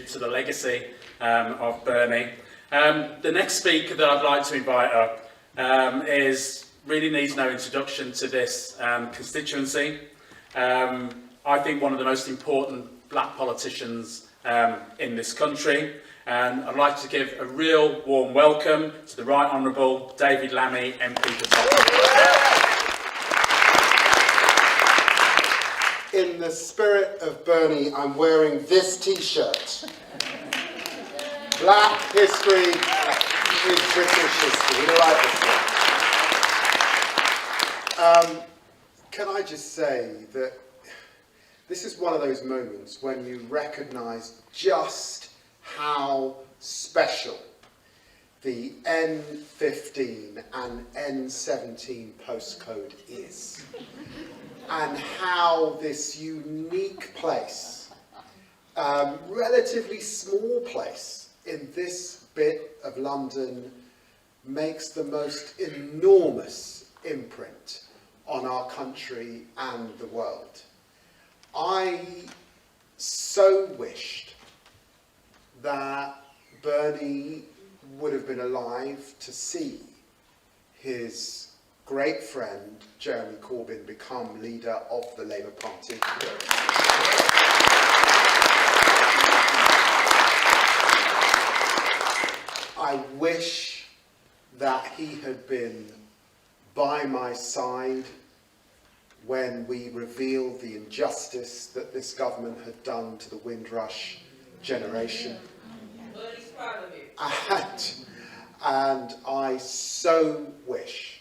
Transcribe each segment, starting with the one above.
tribute to the legacy of Bernie. The next speaker that I'd like to invite up really needs no introduction to this constituency. I think one of the most important black politicians in this country. And I'd like to give a real warm welcome to the Right Honourable David Lammy, MP for Tottenham. In the spirit of Bernie, I'm wearing this T-shirt. Black history is British history. You like this one? Can I just say that this is one of those moments when you recognise just how special the N15 and N17 postcode is, and how this unique place, relatively small place in this bit of London, makes the most enormous imprint on our country and the world. I so wished that Bernie would have been alive to see his great friend Jeremy Corbyn become leader of the Labour Party. I wish that he had been by my side when we revealed the injustice that this government had done to the Windrush generation. And I so wish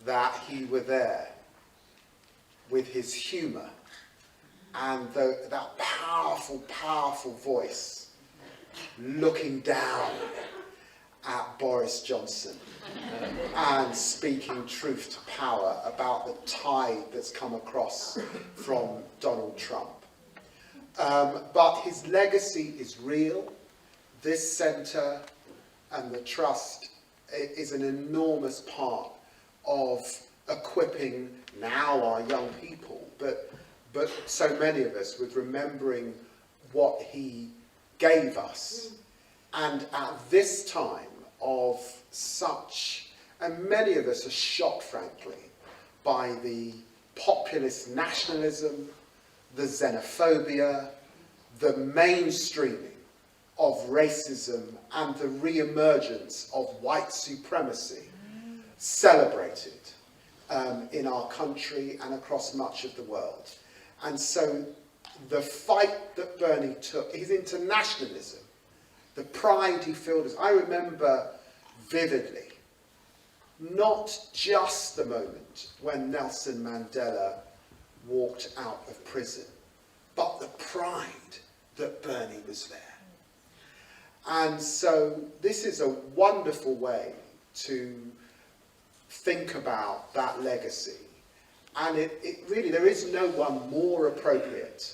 that he were there with his humour and that powerful, powerful voice looking down at Boris Johnson and speaking truth to power about the tide that's come across from Donald Trump. But his legacy is real. This centre and the Trust is an enormous part of equipping now our young people, but so many of us with remembering what he gave us. And at this time of such, and many of us are shocked, frankly, by the populist nationalism, the xenophobia, the mainstreaming of racism and the re-emergence of white supremacy celebrated in our country and across much of the world. And so the fight that Bernie took, his internationalism, the pride he filled us, I remember vividly, not just the moment when Nelson Mandela walked out of prison, but the pride that Bernie was there. And so this is a wonderful way to think about that legacy. And it really, there is no one more appropriate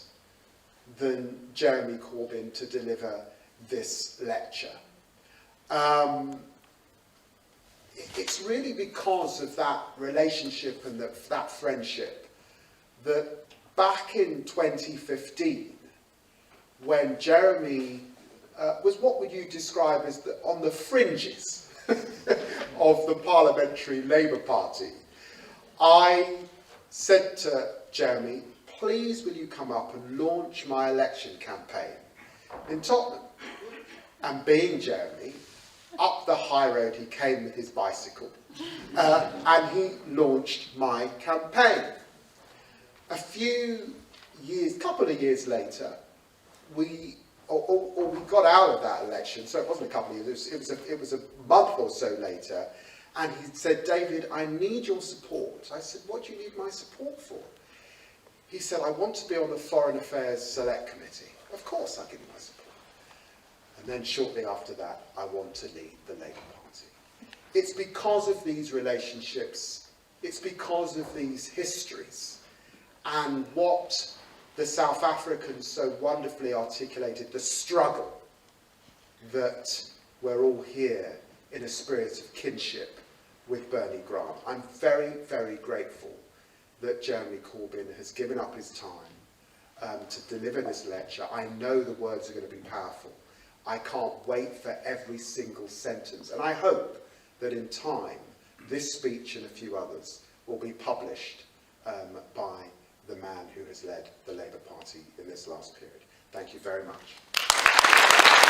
than Jeremy Corbyn to deliver this lecture. It's really because of that relationship and that friendship that back in 2015, when Jeremy was what would you describe as on the fringes of the Parliamentary Labour Party, I said to Jeremy, please will you come up and launch my election campaign in Tottenham? And being Jeremy, up the high road he came with his bicycle and he launched my campaign. A couple of years later, we got out of that election, so it wasn't a couple of years, it was a month or so later, and he said, David, I need your support. I said, what do you need my support for? He said, I want to be on the Foreign Affairs Select Committee. Of course I'll give you my support. And then shortly after that, I want to lead the Labour Party. It's because of these relationships, it's because of these histories, and what the South Africans so wonderfully articulated, the struggle that we're all here in a spirit of kinship with Bernie Grant. I'm very, very grateful that Jeremy Corbyn has given up his time to deliver this lecture. I know the words are going to be powerful. I can't wait for every single sentence. And I hope that in time, this speech and a few others will be published by the man who has led the Labour Party in this last period. Thank you very much.